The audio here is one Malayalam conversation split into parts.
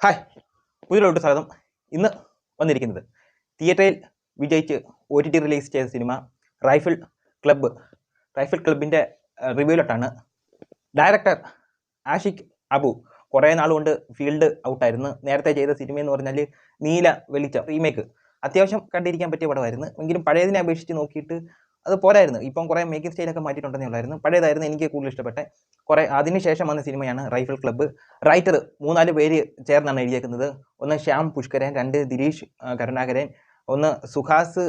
ഹായ്, പുതിയലോട്ട് സ്വാഗതം. ഇന്ന് വന്നിരിക്കുന്നത് തിയേറ്ററിൽ വിജയിച്ച് OTT റിലീസ് ചെയ്ത സിനിമ റൈഫിൾ ക്ലബിൻ്റെ റിവ്യൂലോട്ടാണ്. ഡയറക്ടർ ആഷിഖ് അബു കുറേ നാളുകൊണ്ട് ഫീൽഡ് ഔട്ടായിരുന്നു. നേരത്തെ ചെയ്ത സിനിമയെന്ന് പറഞ്ഞാൽ നീല വെളിച്ചം റീമേക്ക് അത്യാവശ്യം കണ്ടിരിക്കാൻ പറ്റിയ പടമായിരുന്നു. എങ്കിലും പഴയതിനെ അപേക്ഷിച്ച് നോക്കിയിട്ട് അത് പോരായിരുന്നു. ഇപ്പം കുറേ മേക്കിംഗ് സ്റ്റൈലൊക്കെ മാറ്റിയിട്ടുണ്ടെന്നേ ഉള്ളായിരുന്നു. പഴയതായിരുന്നു എനിക്ക് കൂടുതൽ ഇഷ്ടപ്പെട്ടെ. അതിനുശേഷം വന്ന സിനിമയാണ് റൈഫിൾ ക്ലബ്ബ്. റൈറ്റർ 3-4 പേര് ചേർന്നാണ് എഴുതിയേക്കുന്നത്. ഒന്ന് ശ്യാം പുഷ്കരൻ, 2 ദിലീഷ് കരുണാകരൻ, 1 സുഹാസ്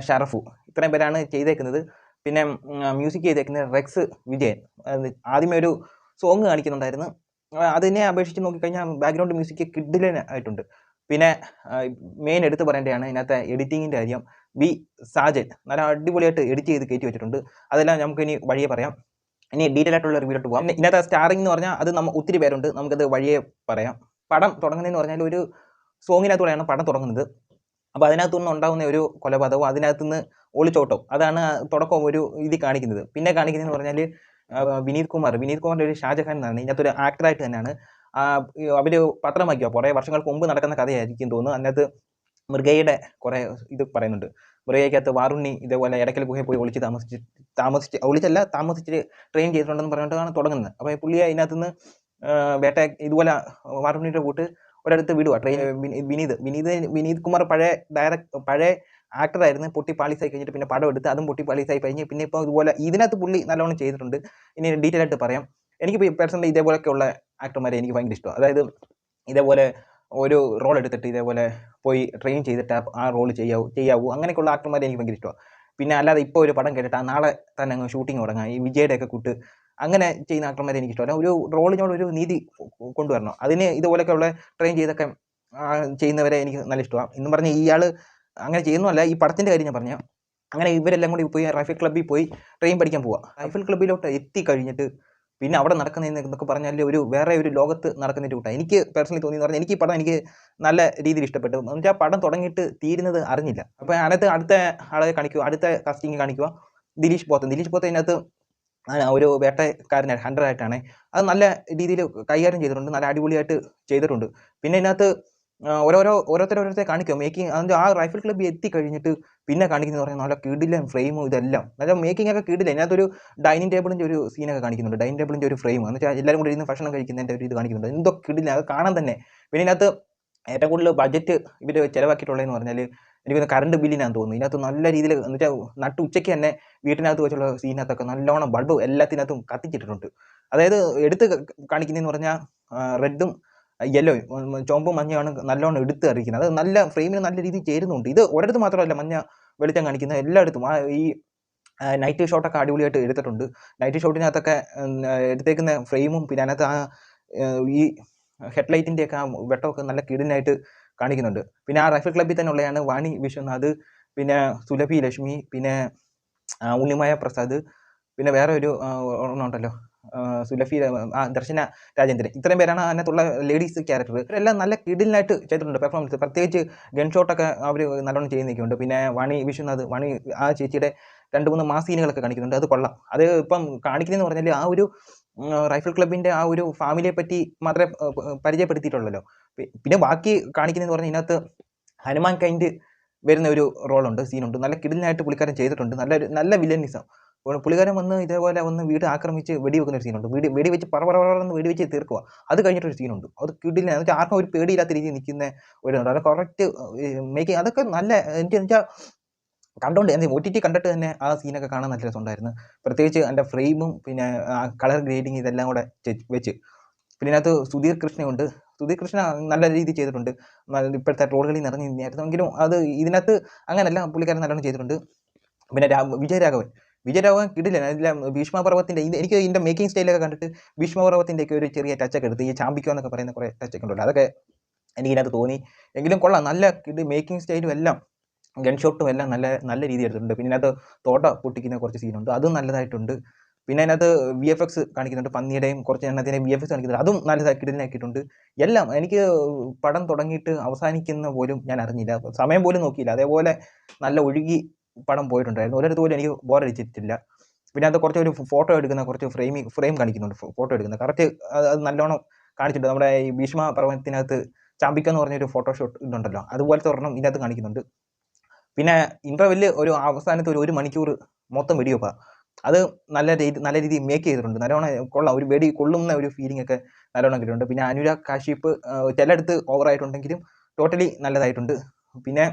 ഷറഫു. ഇത്രയും പേരാണ് ചെയ്തേക്കുന്നത്. പിന്നെ മ്യൂസിക് ചെയ്തേക്കുന്നത് റെക്സ് വിജയൻ. ആദ്യമേ ഒരു സോങ് കാണിക്കുന്നുണ്ടായിരുന്നു. അതിനെ അപേക്ഷിച്ച് നോക്കിക്കഴിഞ്ഞാൽ ബാക്ക്ഗ്രൗണ്ട് മ്യൂസിക് കിഡിലൻ ആയിട്ടുണ്ട്. പിന്നെ മെയിൻ എടുത്ത് പറയേണ്ടതാണ് ഇതിനകത്തെ എഡിറ്റിങ്ങിൻ്റെ കാര്യം. വി സാജൻ നല്ല അടിപൊളിയായിട്ട് എഡിറ്റ് ചെയ്ത് കയറ്റി വെച്ചിട്ടുണ്ട്. അതെല്ലാം നമുക്കിനി വഴിയെ പറയാം. ഇനി ഡീറ്റെയിൽ ആയിട്ടുള്ള റിവ്യൂലോട്ട് പോകാം. ഇതിനകത്ത് സ്റ്റാറിംഗ് എന്ന് പറഞ്ഞാൽ അത് ഒത്തിരി പേരുണ്ട്, നമുക്കത് വഴിയെ പറയാം. പടം തുടങ്ങുന്നതെന്ന് പറഞ്ഞാൽ ഒരു സോങ്ങിനകത്തൂടെയാണ് പടം തുടങ്ങുന്നത്. അപ്പോൾ അതിനകത്തുനിന്ന് ഉണ്ടാകുന്ന ഒരു കൊലപാതകവും അതിനകത്തുനിന്ന് ഒളിച്ചോട്ടവും അതാണ് തുടക്കം ഒരു ഇത് കാണിക്കുന്നത്. പിന്നെ കാണിക്കുന്നതെന്ന് പറഞ്ഞാൽ വിനീത് കുമാറിൻ്റെ ഒരു ഷാജഹാൻ എന്നാണ് ഇതിനകത്തൊരു ആക്ടറായിട്ട് തന്നെയാണ്. അവർ പത്രമാക്കിയോ കുറേ വർഷങ്ങൾക്ക് മുമ്പ് നടക്കുന്ന കഥയായിരിക്കും തോന്നുന്നു. അതിനകത്ത് മൃഗയുടെ കുറേ ഇത് പറയുന്നുണ്ട്. മൃഗയ്ക്കകത്ത് വാറുണ്ണി ഇതേപോലെ ഇടയ്ക്കൽ ഗുഹയിൽ പോയി താമസിച്ച് ട്രെയിൻ ചെയ്തിട്ടുണ്ടെന്ന് പറഞ്ഞിട്ടാണ് തുടങ്ങുന്നത്. അപ്പോൾ പുള്ളിയെ ഇതിനകത്തുനിന്ന് ഇതുപോലെ വാറുണ്ണിയുടെ കൂട്ട് ഒരിടത്ത് വിടുക. വിനീത് കുമാർ പഴയ ആക്ടറായിരുന്നു. പൊട്ടി പാളീസായി കഴിഞ്ഞിട്ട് പിന്നെ പടം എടുത്ത് അതും പൊട്ടി പാളീസായി കഴിഞ്ഞ് പിന്നെ ഇപ്പോൾ ഇതുപോലെ ഇതിനകത്ത് പുള്ളി നല്ലോണം ചെയ്തിട്ടുണ്ട്. ഇനി ഡീറ്റെയിൽ ആയിട്ട് പറയാം. എനിക്ക് പേഴ്സണലി ഇതേപോലെയൊക്കെയുള്ള ആക്ടർമാരെ എനിക്ക് ഭയങ്കര ഇഷ്ടമാണ്. അതായത് ഇതേപോലെ ഒരു റോൾ എടുത്തിട്ട് ഇതേപോലെ പോയി ട്രെയിൻ ചെയ്തിട്ട് ആ റോൾ ചെയ്യാവൂ അങ്ങനെയൊക്കെയുള്ള ആക്ടർമാരെ എനിക്ക് ഭയങ്കര ഇഷ്ടമാണ്. പിന്നെ അല്ലാതെ ഇപ്പോൾ ഒരു പടം കേട്ടിട്ട് നാളെ തന്നെ അങ്ങ് ഷൂട്ടിങ് തുടങ്ങാം, ഈ വിജയുടെയൊക്കെ കൂട്ട് അങ്ങനെ ചെയ്യുന്ന ആക്ടർമാരെ എനിക്ക് ഇഷ്ടമല്ല. ഒരു റോളിനോട് ഒരു നീതി കൊണ്ടുവരണം. അതിന് ഇതുപോലെയൊക്കെയുള്ള ട്രെയിൻ ചെയ്തൊക്കെ ചെയ്യുന്നവരെ എനിക്ക് നല്ല ഇഷ്ടമാണ്. എന്നും പറഞ്ഞ് ഇയാൾ അങ്ങനെ ചെയ്യുന്നതല്ല, ഈ പടത്തിൻ്റെ കാര്യം ഞാൻ പറഞ്ഞാൽ. അങ്ങനെ ഇവരെല്ലാം കൂടി പോയി റൈഫിൾ ക്ലബ്ബിൽ പോയി ട്രെയിൻ പഠിക്കാൻ പോവുക. റൈഫിൾ ക്ലബ്ബിലോട്ട് എത്തിക്കഴിഞ്ഞിട്ട് പിന്നെ അവിടെ നടക്കുന്നതെന്നൊക്കെ പറഞ്ഞാൽ വേറെ ഒരു ലോകത്ത് നടക്കുന്നതിൻ്റെ കൂട്ടാണ് എനിക്ക് പേഴ്സണലി തോന്നിയെന്ന് പറഞ്ഞാൽ. എനിക്ക് ഈ പടം എനിക്ക് നല്ല രീതിയിൽ ഇഷ്ടപ്പെട്ടു. എന്നുവെച്ചാൽ പടം തുടങ്ങിയിട്ട് തീരുന്നത് അറിഞ്ഞില്ല. അപ്പോൾ അതിനകത്ത് അടുത്ത ആളെ കാണിക്കുക, അടുത്ത കാസ്റ്റിംഗ് കാണിക്കുക ദിലീഷ് പോത്തൻ ഇതിനകത്ത് ഒരു വേട്ടക്കാരനാണ്, ഹണ്ടറായിട്ടാണ്. അത് നല്ല രീതിയിൽ കൈകാര്യം ചെയ്തിട്ടുണ്ട്, നല്ല അടിപൊളിയായിട്ട് ചെയ്തിട്ടുണ്ട്. പിന്നെ ഇതിനകത്ത് ഓരോരുത്തരെ കാണിക്കുക മേക്കിംഗ്. അതിൻ്റെ ആ റൈഫിൾ ക്ലബ്ബിൽ എത്തിക്കഴിഞ്ഞിട്ട് പിന്നെ കാണിക്കുന്നത് പറഞ്ഞാൽ നല്ല കിടിലൻ ഫ്രെയിമും ഇതെല്ലാം നല്ല മേക്കിംഗ് ഒക്കെ കിടിലൻ. ഇതിനകത്തൊരു ഡൈനിങ് ടേബിളിൻ്റെ ഒരു സീനൊക്കെ കാണിക്കുന്നുണ്ട്. ഡൈനിങ് ടേബിളിൻ്റെ ഒരു ഫ്രെയിം എന്ന് വെച്ചാൽ എല്ലാവരും കൂടി ഇരുന്ന് ഭക്ഷണം കഴിക്കുന്നതിൻ്റെ ഒരു ഇത് കാണിക്കുന്നുണ്ട്. എന്തോ കിടിലൻ, അത് കാണാൻ തന്നെ. പിന്നെ ഇതിനകത്ത് ഏറ്റവും കൂടുതൽ ബഡ്ജറ്റ് ഇവർ ചിലവാക്കിയിട്ടുള്ളതെന്ന് പറഞ്ഞാൽ എനിക്കൊന്ന് കറണ്ട് ബില്ലിനാന്ന് തോന്നുന്നു. ഇതിനകത്ത് നല്ല രീതിയിൽ എന്ന് വെച്ചാൽ ഉച്ചയ്ക്ക് തന്നെ വീട്ടിനകത്ത് വെച്ചുള്ള സീനകത്തൊക്കെ നല്ലോണം ബൾബ് എല്ലാത്തിനകത്തും കത്തിച്ചിട്ടുണ്ട്. അതായത് എടുത്ത് കാണിക്കുന്നതെന്ന് പറഞ്ഞാൽ റെഡും യെല്ലോയും ചുവപ്പും മഞ്ഞയാണ് നല്ലോണം എടുത്ത് അറിയിക്കുന്നത്. അത് നല്ല ഫ്രെയിമിന് നല്ല രീതിയിൽ ചേരുന്നുണ്ട്. ഇത് ഒരിടത്ത് മാത്രമല്ല മഞ്ഞ വെളിച്ചം കാണിക്കുന്നത്, എല്ലായിടത്തും. ഈ നൈറ്റ് ഷോട്ടൊക്കെ അടിപൊളിയായിട്ട് എടുത്തിട്ടുണ്ട്. നൈറ്റ് ഷോട്ടിനകത്തൊക്കെ എടുത്തേക്കുന്ന ഫ്രെയിമും പിന്നെ അതിനകത്ത് ഈ ഹെഡ്ലൈറ്റിൻ്റെയൊക്കെ ആ വെട്ടമൊക്കെ നല്ല കിടിനായിട്ട് കാണിക്കുന്നുണ്ട്. പിന്നെ ആ റൈഫിൾ ക്ലബ്ബിൽ തന്നെ ഉള്ളതാണ് വാണി വിശ്വനാഥ്, പിന്നെ സുലഭി ലക്ഷ്മി, പിന്നെ ഉണ്ണിമായ പ്രസാദ്, പിന്നെ വേറെ ഒരു ഉണ്ടല്ലോ സുലഭി, ദർശന രാജേന്ദ്രൻ. ഇത്രയും പേരാണ് അതിനകത്തുള്ള ലേഡീസ് ക്യാരക്ടർ. ഇവരെല്ലാം നല്ല കിടിലിനായിട്ട് ചെയ്തിട്ടുണ്ട് പെർഫോമൻസ്. പ്രത്യേകിച്ച് ഗൺ ഷോട്ടൊക്കെ അവർ നല്ലോണം ചെയ്യുന്നൊക്കെയുണ്ട്. പിന്നെ വാണി വിശ്വനാഥ്, ആ ചേച്ചിയുടെ 2-3 മാസ് സീനുകളൊക്കെ കാണിക്കുന്നുണ്ട്. അത് കൊള്ളാം. അത് ഇപ്പം കാണിക്കുന്നതെന്ന് പറഞ്ഞാൽ ആ ഒരു റൈഫിൾ ക്ലബിൻ്റെ ആ ഒരു ഫാമിലിയെ പറ്റി മാത്രമേ പരിചയപ്പെടുത്തിയിട്ടുള്ളല്ലോ. പിന്നെ ബാക്കി കാണിക്കുന്നതെന്ന് പറഞ്ഞാൽ ഇതിനകത്ത് ഹനുമാൻ കൈൻഡ് വരുന്ന ഒരു റോളുണ്ട്, സീനുണ്ട്. നല്ല കിടിലിനായിട്ട് പുള്ളിക്കാരൻ ചെയ്തിട്ടുണ്ട്. നല്ല വില്ലനിസം. പുള്ളിക്കാരൻ ഇതേപോലെ വീട് ആക്രമിച്ച് വെടിവെക്കുന്ന ഒരു സീനുണ്ട്. വെടിവെച്ച് പറന്ന് വെടിവെച്ച് തീർക്കുക. അത് കഴിഞ്ഞിട്ടൊരു സീനുണ്ട്. അത് കിടിലൻ. എന്ന് വെച്ചാൽ ആർക്കും ഒരു പേടിയില്ലാത്ത രീതിയിൽ നിൽക്കുന്ന ഒരു അത് കറക്റ്റ് മേക്കിംഗ്. അതൊക്കെ നല്ല എനിക്ക് വെച്ചാൽ കണ്ടുകൊണ്ട് OTT കണ്ടിട്ട് തന്നെ ആ സീനൊക്കെ കാണാൻ നല്ല രസമുണ്ടായിരുന്നു. പ്രത്യേകിച്ച് എൻ്റെ ഫ്രെയിമും പിന്നെ കളർ ഗ്രേഡിങ് ഇതെല്ലാം കൂടെ വെച്ച്. പിന്നെ ഇതിനകത്ത് സുധീർ കൃഷ്ണ നല്ല രീതിയിൽ ചെയ്തിട്ടുണ്ട്. ഇപ്പോഴത്തെ ട്രോളുകളിൽ നിറഞ്ഞിരുന്നെങ്കിലും അത് ഇതിനകത്ത് അങ്ങനെയല്ല, പുള്ളിക്കാരൻ നല്ലോണം ചെയ്തിട്ടുണ്ട്. പിന്നെ വിജയരാഘവൻ കിടിലൻ. അതിലെ ഭീഷ്മപർവ്വത്തിൻ്റെ എനിക്ക് ഇതിൻ്റെ മേക്കിംഗ് സ്റ്റൈലൊക്കെ കണ്ടിട്ട് ഭീഷ്മപർവ്വത്തിൻ്റെയൊക്കെ ഒരു ചെറിയ ടച്ചൊക്കെ എടുത്ത് ഈ ചാമ്പിക്കോ എന്നൊക്കെ പറയുന്ന കുറേ ടച്ചൊക്കെ ഉണ്ടല്ലോ, അതൊക്കെ എനിക്കിതിനകത്ത് തോന്നി. എങ്കിലും കൊള്ളാം. നല്ല മേക്കിംഗ് സ്റ്റൈലും എല്ലാം ഗൺ ഷോട്ടും എല്ലാം നല്ല രീതിയിൽ എടുത്തിട്ടുണ്ട്. പിന്നെ ഇതിനകത്ത് തോട്ട പൊട്ടിക്കുന്ന കുറച്ച് സീനുണ്ട്, അതും നല്ലതായിട്ടുണ്ട്. പിന്നെ അതിനകത്ത് VFX കാണിക്കുന്നുണ്ട്, പന്നിയുടെയും കുറച്ച് എണ്ണത്തിൻ്റെ VFX കാണിക്കുന്നുണ്ട്, അതും നല്ലതായി കിടിലനാക്കിയിട്ടുണ്ട്. എല്ലാം എനിക്ക് പടം തുടങ്ങിയിട്ട് അവസാനിക്കുന്ന പോലും ഞാൻ അറിഞ്ഞില്ല, സമയം പോലും നോക്കിയില്ല. അതേപോലെ നല്ല ഒഴുകി പടം പോയിട്ടുണ്ടായിരുന്നു. ഒരിടത്ത് പോലും എനിക്ക് ബോറടിച്ചിട്ടില്ല. പിന്നെ അത് കുറച്ച് ഫോട്ടോ എടുക്കുന്ന കുറച്ച് ഫ്രെയിം കാണിക്കുന്നുണ്ട്. ഫോട്ടോ എടുക്കുന്നത് കറക്റ്റ് അത് നല്ലോണം കാണിച്ചിട്ടുണ്ട്. നമ്മുടെ ഈ ഭീഷ്മ പർവ്വതത്തിനകത്ത് ചാമ്പിക്ക എന്ന് പറഞ്ഞൊരു ഫോട്ടോഷൂട്ട് ഇതുണ്ടല്ലോ, അതുപോലത്തെ ഒരെണ്ണം ഇതിനകത്ത് കാണിക്കുന്നുണ്ട്. പിന്നെ ഇന്റർവെല്ലിൽ ഒരു അവസാനത്തെ ഒരു മണിക്കൂർ മൊത്തം വെടിവെപ്പാ. അത് നല്ല രീതിയിൽ മേക്ക് ചെയ്തിട്ടുണ്ട്. നല്ലോണം കൊള്ളാം. ഒരു വെടി കൊള്ളുന്ന ഒരു ഫീലിംഗ് ഒക്കെ നല്ലോണം കിട്ടിയിട്ടുണ്ട്. പിന്നെ അനുരാഗ് കാശ്യപ് ചിലയിടത്ത് ഓവറായിട്ടുണ്ടെങ്കിലും ടോട്ടലി നല്ലതായിട്ടുണ്ട്. പിന്നെ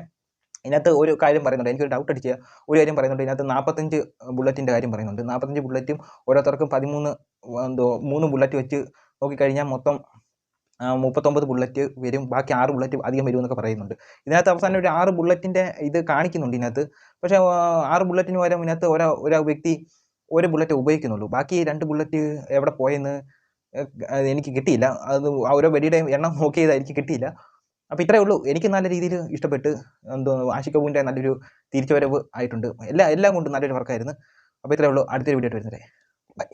ഇതിനകത്ത് ഒരു കാര്യം പറയുന്നുണ്ട്, എനിക്കൊരു ഡൗട്ട് അടിച്ച ഒരു കാര്യം പറയുന്നുണ്ട്. ഇതിനകത്ത് 45 ബുള്ളറ്റിൻ്റെ കാര്യം പറയുന്നുണ്ട്. 45 ബുള്ളറ്റും ഓരോരുത്തർക്കും 3 ബുള്ളറ്റ് വെച്ച് നോക്കിക്കഴിഞ്ഞാൽ മൊത്തം 39 ബുള്ളറ്റ് വരും. ബാക്കി 6 ബുള്ളറ്റ് അധികം വരും എന്നൊക്കെ പറയുന്നുണ്ട്. ഇതിനകത്ത് അവസാനം ഒരു 6 ബുള്ളറ്റിൻ്റെ ഇത് കാണിക്കുന്നുണ്ട് ഇതിനകത്ത്. പക്ഷേ 6 ബുള്ളറ്റിന് പകരം ഇതിനകത്ത് ഒരു വ്യക്തി ഒരു ബുള്ളറ്റ് ഉപയോഗിക്കുന്നുള്ളൂ. ബാക്കി 2 ബുള്ളറ്റ് എവിടെ പോയെന്ന് എനിക്ക് കിട്ടിയില്ല. അത് ഓരോ വെടിയുടെ എണ്ണം നോക്കിയത് എനിക്ക് കിട്ടിയില്ല. അപ്പോൾ ഇത്രയേ ഉള്ളൂ. എനിക്ക് നല്ല രീതിയിൽ ഇഷ്ടപ്പെട്ട്. ആഷിക് കപൂറിൻ്റെ നല്ലൊരു തിരിച്ചുവരവ് ആയിട്ടുണ്ട്. എല്ലാം കൊണ്ടും നല്ലൊരു വർക്കായിരുന്നു. അപ്പോൾ ഇത്രയേ ഉള്ളൂ. അടുത്തൊരു വീഡിയോ ആയിട്ട് വരുന്നത്. ബൈ.